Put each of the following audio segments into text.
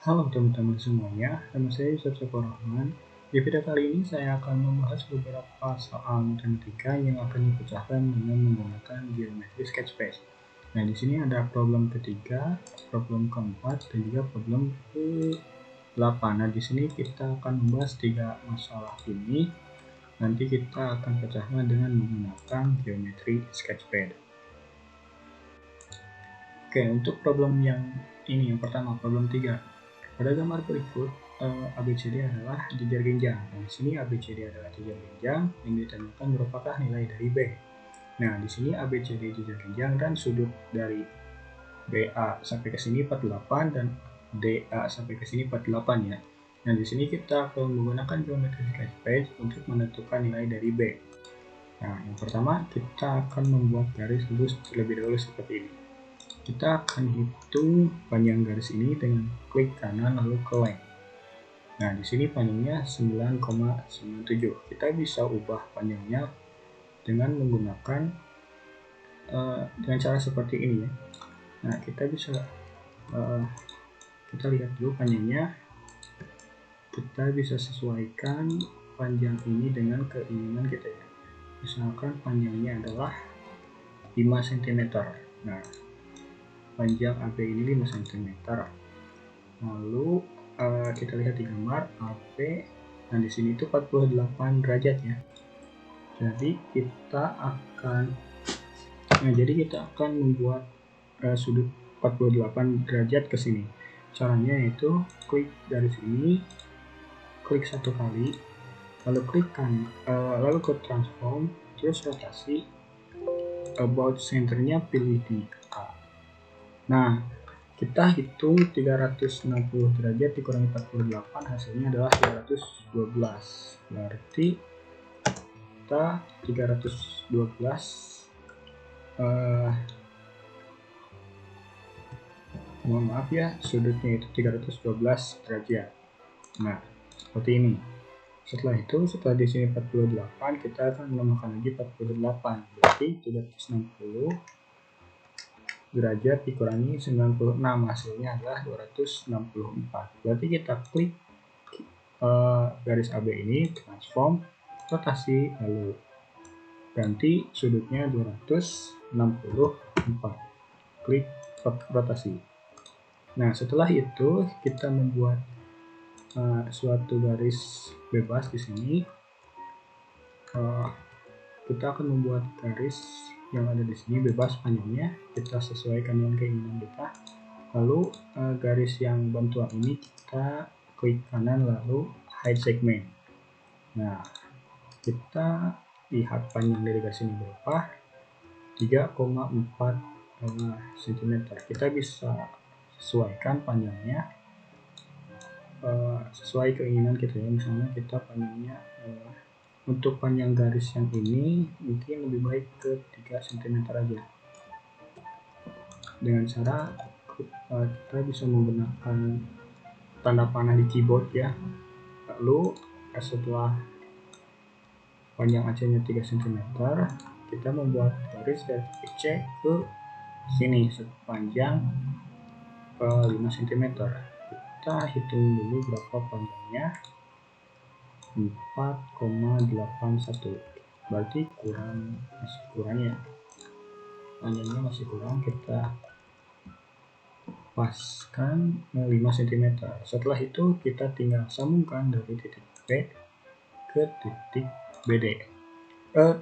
Halo teman-teman semuanya, nama saya Yusuf Saifur Rahman. Di video kali ini saya akan membahas beberapa soal matematika yang akan dipecahkan dengan menggunakan geometri sketchpad. Nah, di sini ada problem ketiga, problem keempat, dan juga problem ke-8. Nah, di sini kita akan membahas 3 masalah ini. Nanti kita akan pecahkan dengan menggunakan geometri sketchpad. Oke, untuk problem yang ini, yang pertama, problem 3. Pada gambar berikut, ABCD adalah jajar genjang. Nah, di sini ABCD adalah jajar genjang yang ditanyakan berapakah nilai dari B. Nah, di sini ABCD jajar genjang dan sudut dari BA sampai ke sini 48 dan DA sampai ke sini 48 ya. Nah, di sini kita akan menggunakan geometri sketchpad untuk menentukan nilai dari B. Nah, yang pertama kita akan membuat garis lurus terlebih dahulu seperti ini. Kita akan hitung panjang garis ini dengan klik kanan lalu ke length. Nah, di sini panjangnya 9,97. Kita bisa ubah panjangnya dengan menggunakan dengan cara seperti ini ya. Nah, kita bisa kita lihat dulu panjangnya. Kita bisa sesuaikan panjang ini dengan keinginan kita ya. Misalkan panjangnya adalah 5 cm. Nah, panjang AB ini 5 cm. Lalu kita lihat di gambar AB. Nah, di sini itu 48 derajat ya. Jadi kita akan membuat sudut 48 derajat ke sini. Caranya yaitu klik garis ini, klik satu kali, lalu klikkan lalu ke transform, terus rotasi, about centernya pilih di A. Nah, kita hitung 360 derajat dikurangi 48, hasilnya adalah 312. Berarti kita 312 mohon maaf ya, sudutnya itu 312 derajat. Nah, seperti ini. Setelah itu, setelah di sini 48, kita akan menambahkan lagi 48. Berarti 360 derajat dikurangi 96, hasilnya adalah 264. Berarti kita klik garis AB ini, transform, rotasi, lalu ganti sudutnya 264. Klik rotasi. Nah, setelah itu kita membuat suatu garis bebas di sini. Kita akan membuat garis yang ada di sini bebas panjangnya, kita sesuaikan dengan keinginan kita. Lalu garis yang bantuan ini kita klik kanan lalu hide segment. Nah, kita lihat panjang dari garis ini berapa, 3,4 cm. Kita bisa sesuaikan panjangnya sesuai keinginan kita ya. Misalnya kita panjangnya untuk panjang garis yang ini mungkin lebih baik ke 3 cm aja. Dengan cara kita bisa menggunakan tanda panah di keyboard ya. Lalu setelah panjang AC-nya 3 cm, kita membuat garis dari C ke sini sepanjang 5 cm. Kita hitung dulu berapa panjangnya, 4,81. berarti masih kurang ya, panjangnya masih kurang. Kita paskan 5 cm. Setelah itu kita tinggal sambungkan dari titik B ke titik BD,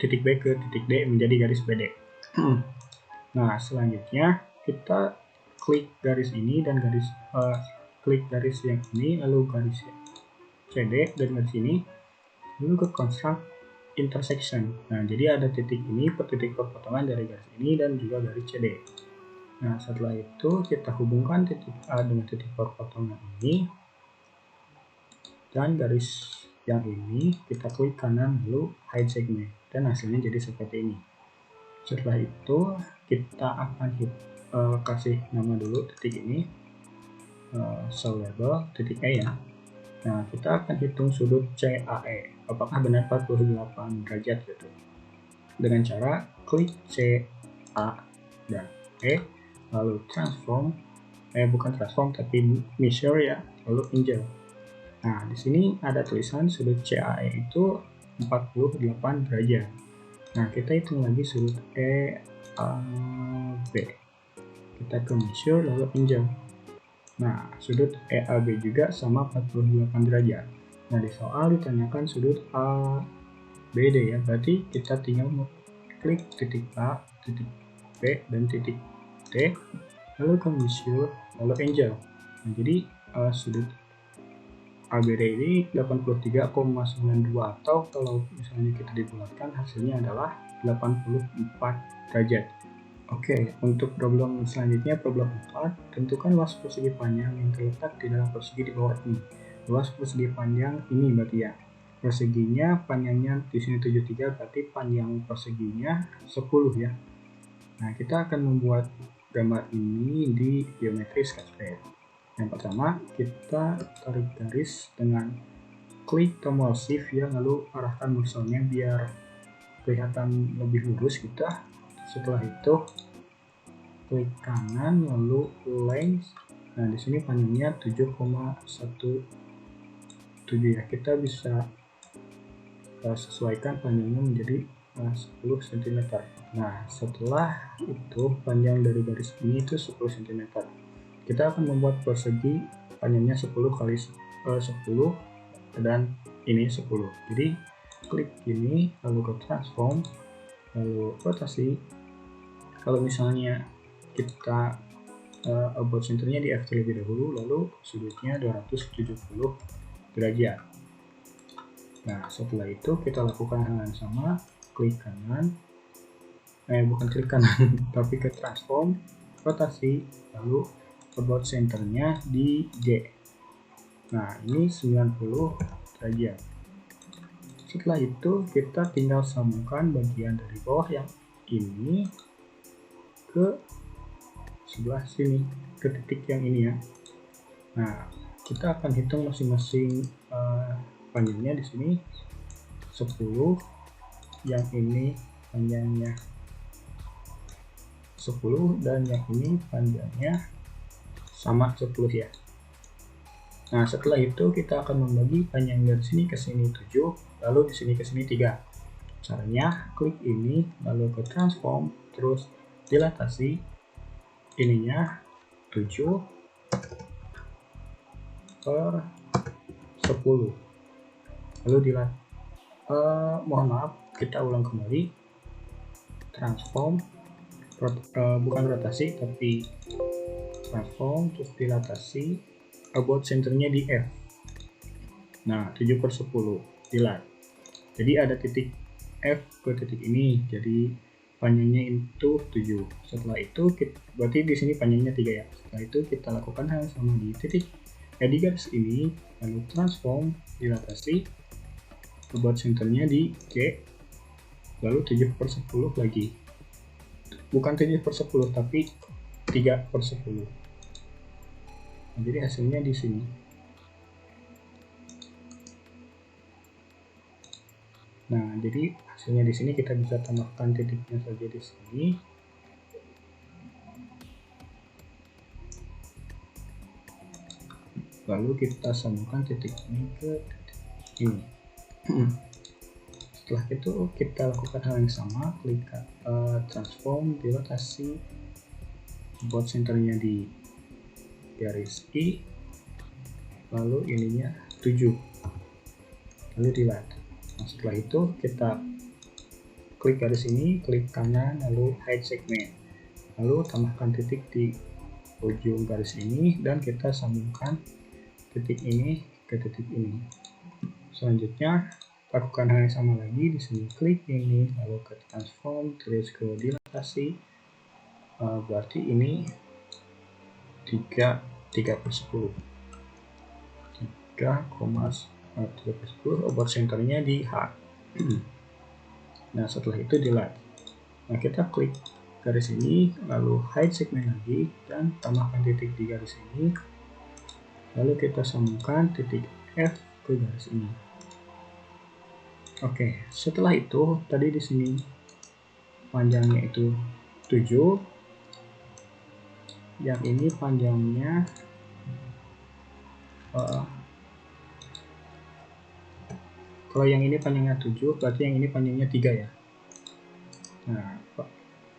titik B ke titik D menjadi garis BD. Nah, selanjutnya kita klik garis ini dan klik garis yang ini, lalu garis CD dan garis ini, lalu ke construct intersection. Nah, jadi ada titik ini, titik perpotongan dari garis ini dan juga garis CD. Nah, setelah itu kita hubungkan titik A dengan titik perpotongan ini, dan garis yang ini kita klik kanan lalu hide segment, dan hasilnya jadi seperti ini. Setelah itu kita akan kasih nama dulu titik ini, show label titik E ya. Nah, kita akan hitung sudut CAE, apakah benar 48 derajat gitu, dengan cara klik CA dan E, lalu transform, bukan transform tapi measure ya, lalu angle. Nah, di sini ada tulisan sudut CAE itu 48 derajat. Nah, kita hitung lagi sudut EAB. Kita ke measure lalu angle. Nah, sudut EAB juga sama 48 derajat. Nah, di soal ditanyakan sudut ABD ya, berarti kita tinggal klik titik A, titik B, dan titik D, lalu ke measure, lalu angle. Nah, jadi sudut ABD ini 83,92 atau kalau misalnya kita dibulatkan hasilnya adalah 84 derajat. Oke, untuk problem selanjutnya, problem 4, tentukan luas persegi panjang yang terletak di dalam persegi di bawah ini. Luas persegi panjang ini berarti ya, perseginya panjangnya di sini 73, berarti panjang perseginya 10 ya. Nah, kita akan membuat gambar ini di geometri sketchpad. Yang pertama, kita tarik garis dengan klik tombol shift ya, lalu arahkan kursornya biar kelihatan lebih lurus kita. Setelah itu klik kanan lalu length. Nah, di sini panjangnya 7,17 ya. Kita bisa sesuaikan panjangnya menjadi 10 cm. Nah, setelah itu panjang dari garis ini itu 10 cm. Kita akan membuat persegi panjangnya 10 kali 10 dan ini 10. Jadi klik ini lalu ke transform lalu rotasi. Kalau misalnya kita about centernya di F terlebih dahulu, lalu sudutnya 270 derajat. Nah, setelah itu kita lakukan hal yang sama, klik kanan, bukan klik kanan, tapi ke transform, rotasi, lalu about centernya di G. Nah, ini 90 derajat. Setelah itu kita tinggal sambungkan bagian dari bawah yang ini ke sebelah sini, ke titik yang ini ya. Nah, kita akan hitung masing-masing panjangnya di sini 10, yang ini panjangnya 10 dan yang ini panjangnya sama 10 ya. Nah, setelah itu kita akan membagi panjang dari sini ke sini 7, lalu di sini ke sini 3. Caranya klik ini lalu ke transform, terus dilatasi ininya 7 per 10. Lalu mohon maaf, kita ulang kembali. Transform, bukan rotasi tapi transform, terus dilatasi, about centernya di F. Nah, 7 per 10 dilat. Jadi ada titik F ke titik ini, jadi panjangnya itu 7. Setelah itu berarti di sini panjangnya 3 ya. Setelah itu kita lakukan hal yang sama di titik di garis ini, lalu transform, dilatasi, about centernya di G, lalu 7 per 10 lagi. Bukan 7 per 10 tapi 3 per 10. Nah, jadi hasilnya di sini. Nah, jadi hasilnya di sini kita bisa tambahkan titiknya saja di sini. Lalu kita sambungkan titik ini ke titik ini. Setelah itu kita lakukan hal yang sama, klik transform, dilatasi, buat centernya di garis I, lalu ininya 7, lalu dilat. Nah, setelah itu kita klik garis ini, klik kanan, lalu hide segment, lalu tambahkan titik di ujung garis ini dan kita sambungkan titik ini ke titik ini. Selanjutnya lakukan hal yang sama lagi, di sini klik ini lalu ke transform, terus ke dilatasi, berarti ini 3 per 10, 3 per 10, about centernya di H. Nah, setelah itu dilat. Nah, kita klik garis ini lalu hide segment lagi dan tambahkan titik di garis ini, lalu kita sambungkan titik F ke garis ini. Oke, setelah itu tadi di sini panjangnya itu 7, yang ini panjangnya kalau yang ini panjangnya 7, berarti yang ini panjangnya 3 ya. Nah,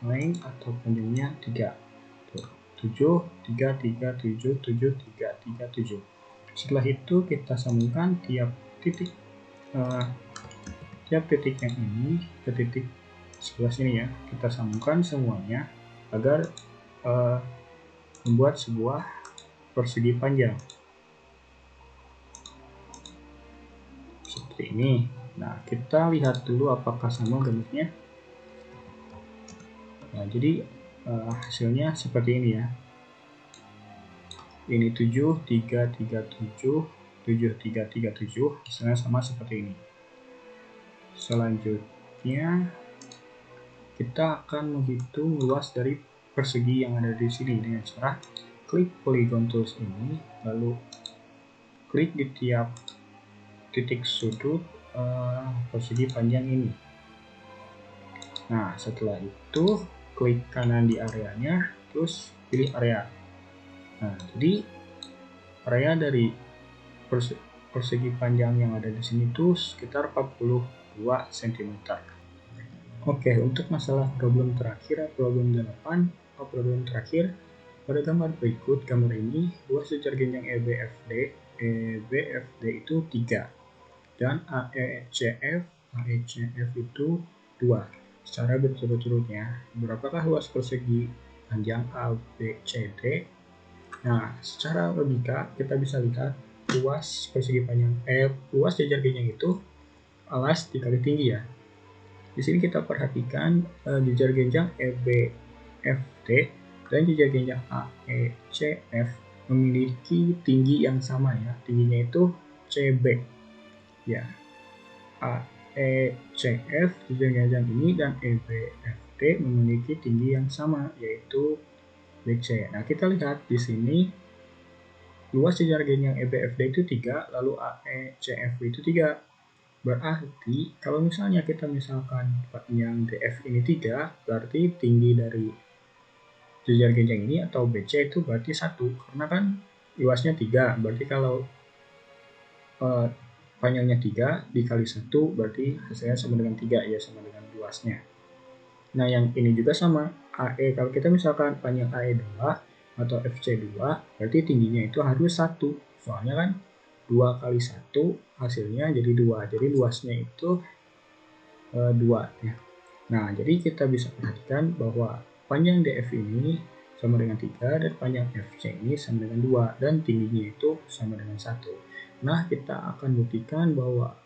length atau panjangnya 3. 7, 3, 3, 7, 7, 3, 3, 7. Setelah itu kita sambungkan tiap titik yang ini ke titik sebelah sini ya. Kita sambungkan semuanya agar membuat sebuah persegi panjang. Seperti ini. Nah, kita lihat dulu apakah sama bentuknya. Nah, jadi hasilnya seperti ini ya. Ini 7, 3, 3, 7, 7, 3, 3, 7. Hasilnya sama seperti ini. Selanjutnya, kita akan menghitung luas dari persegi yang ada di sini dengan cara klik polygon tools ini, lalu klik di tiap titik sudut persegi panjang ini. Nah, setelah itu klik kanan di areanya, terus pilih area. Nah, jadi area dari persegi panjang yang ada di sini itu sekitar 42 cm. Oke, untuk masalah problem terakhir, problem 8, problem terakhir, pada gambar berikut, gambar ini, luas sejar genjang EBFD itu 3, dan AECF itu 2. Secara berturut-turutnya, berapakah luas persegi panjang ABCD? Nah, secara logika, kita bisa lihat luas persegi panjang, luas sejar genjang itu alas dikali tinggi ya. Di sini kita perhatikan jejar genjang EBFD dan jejar genjang AECF memiliki tinggi yang sama ya. Tingginya itu CB. Ya. AECF jejar genjang ini dan EBFD memiliki tinggi yang sama yaitu BC. Nah, kita lihat di sini luas jejar genjang EBFD itu 3, lalu AECF itu 3. Berarti kalau misalnya kita misalkan yang DF ini 3, berarti tinggi dari jejar genjang ini atau BC itu berarti 1, karena kan luasnya 3, berarti kalau panjangnya 3 dikali 1 berarti hasilnya sama dengan 3 ya, sama dengan luasnya. Nah, yang ini juga sama, AE, kalau kita misalkan panjang AE 2 atau FC 2, berarti tingginya itu harus 1, soalnya kan 2 kali 1 hasilnya jadi 2, jadi luasnya itu 2 ya. Nah, jadi kita bisa perhatikan bahwa panjang DF ini sama dengan 3 dan panjang FC ini sama dengan 2 dan tingginya itu sama dengan 1. Nah, kita akan buktikan bahwa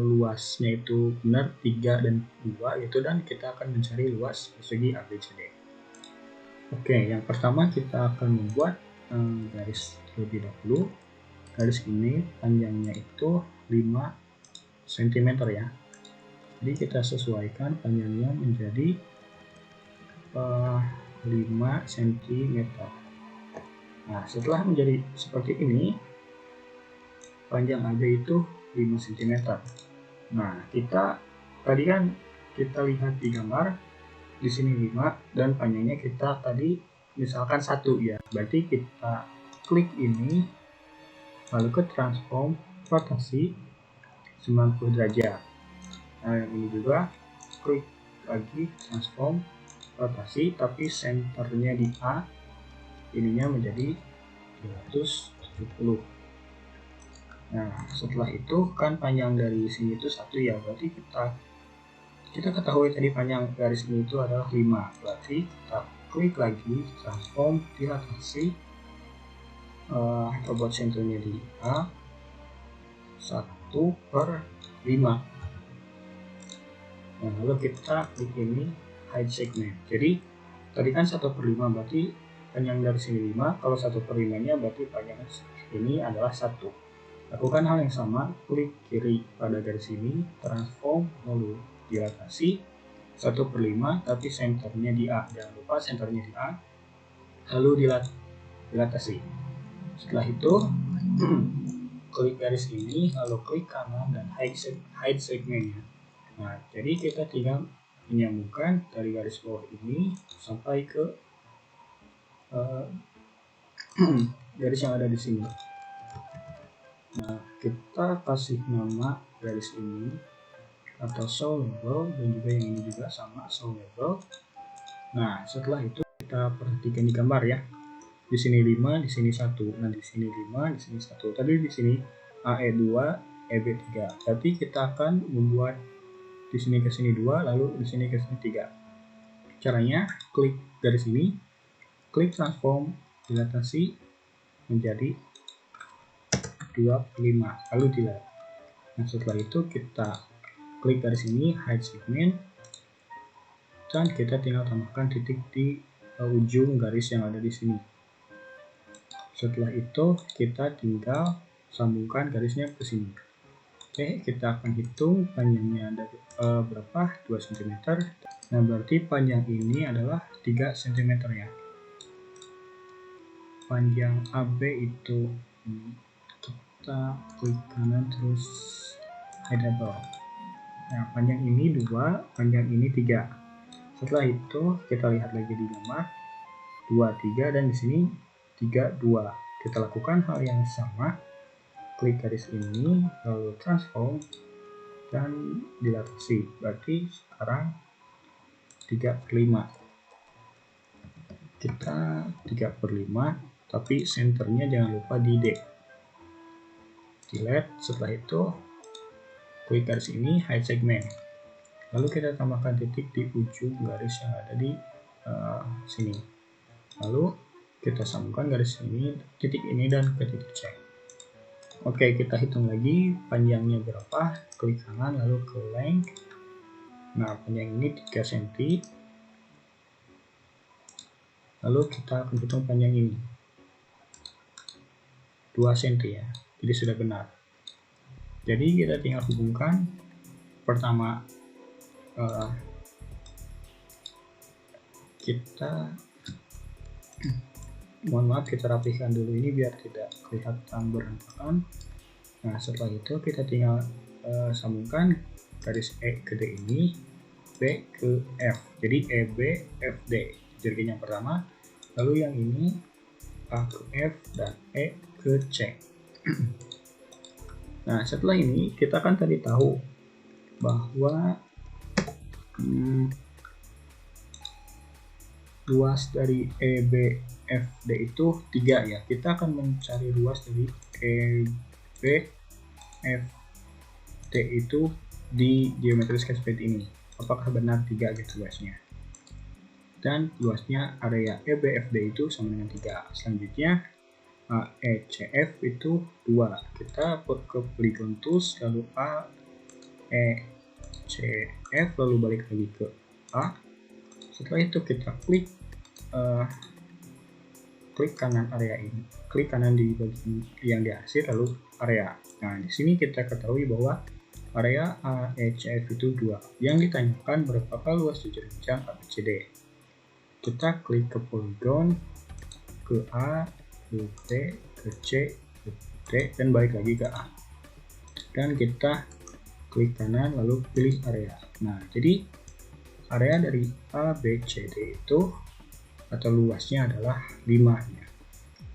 luasnya itu benar 3 dan 2 gitu, dan kita akan mencari luas persegi ABCD. Oke, yang pertama kita akan membuat garis terlebih dahulu. Garis ini panjangnya itu 5 cm ya. Jadi kita sesuaikan panjangnya menjadi 5 cm. Nah, setelah menjadi seperti ini, panjang AB itu 5 cm. Nah, kita tadi kan kita lihat di gambar, di sini 5 dan panjangnya kita tadi misalkan 1 ya. Berarti kita klik ini, lalu ke transform rotasi 90 derajat. Nah, yang ini juga klik lagi transform rotasi, tapi senternya di A, ininya menjadi 270. Nah, setelah itu kan panjang dari sini itu 1 ya, berarti kita ketahui tadi panjang garis ini itu adalah 5, berarti kita klik lagi transform dilatasi atau buat senternya di A 1/5. Nah, lalu kita klik ini hide segment. Jadi tadi kan 1/5, berarti panjang dari sini 5, kalau 1/5 nya berarti panjang ini adalah 1. Lakukan hal yang sama, klik kiri pada garis ini, transform, lalu dilatasi 1/5, tapi senternya di A. Jangan lupa senternya di A, lalu dilatasi. Setelah itu klik garis ini, lalu klik kanan dan hide segmentnya. Nah, jadi kita tinggal menyambungkan dari garis bawah ini sampai ke garis yang ada di sini. Nah, kita kasih nama garis ini atau show label, dan juga yang ini juga sama, show label. Nah, setelah itu kita perhatikan di gambar ya. Di sini 5, di sini 1. Nah, di sini 5, di sini 1. Tadi di sini AE2, EB3. Berarti kita akan membuat di sini ke sini 2, lalu di sini ke sini 3. Caranya klik garis ini, klik transform, dilatasi menjadi 25, lalu delete. Nah, setelah itu kita klik garis ini, hide segment, dan kita tinggal tambahkan titik di ujung garis yang ada di sini. Setelah itu kita tinggal sambungkan garisnya ke sini. Oke, kita akan hitung panjangnya ada berapa, 2 cm. Nah, berarti panjang ini adalah 3 cm ya. Panjang AB itu kita klik kanan terus hide label. Nah, panjang ini 2, panjang ini 3. Setelah itu kita lihat lagi di gambar 2, 3, dan di sini 3, 2. Kita lakukan hal yang sama, klik garis ini, lalu transform, dan dilatasi. Berarti sekarang 3/5. Kita 3/5, tapi senternya jangan lupa di D. Delete. Setelah itu klik garis ini, hide segment, lalu kita tambahkan titik di ujung garis yang ada di sini, lalu kita sambungkan garis ini, titik ini, dan ke titik C. Oke, kita hitung lagi panjangnya berapa, klik kanan lalu ke length. Nah, panjang ini 3 cm, lalu kita akan hitung panjang ini 2 cm ya, jadi sudah benar. Jadi kita tinggal hubungkan, pertama kita kita rapihkan dulu ini biar tidak kelihatan berantakan. Nah, setelah itu kita tinggal sambungkan garis E ke D ini, B ke F, jadi EB FD jaring yang pertama, lalu yang ini A ke F dan E ke C. Nah, setelah ini kita kan tadi tahu bahwa luas dari EBFD itu 3 ya. Kita akan mencari luas dari EBFD itu di geometri sketchpad ini. Apakah benar 3 gitu luasnya? Dan luasnya area EBFD itu sama dengan 3. Selanjutnya AECF itu 2. Kita ke polygon tools, lalu AECF, lalu balik lagi ke A. Setelah itu kita klik kanan area ini, klik kanan di bagian yang diarsir, lalu area. Nah, di sini kita ketahui bahwa area AECF itu 2. Yang ditanyakan berapakah luas jenjang ABCD. Kita klik ke polygon, ke A, ke B, ke C, ke D, dan balik lagi ke A. Dan kita klik kanan lalu pilih area. Nah, jadi area dari A, B, C, D itu atau luasnya adalah 5 ya.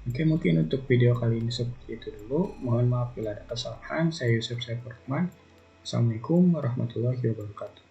Oke, mungkin untuk video kali ini seperti itu dulu. Mohon maaf bila ada kesalahan. Saya Yusuf Saifur Rahman. Assalamualaikum warahmatullahi wabarakatuh.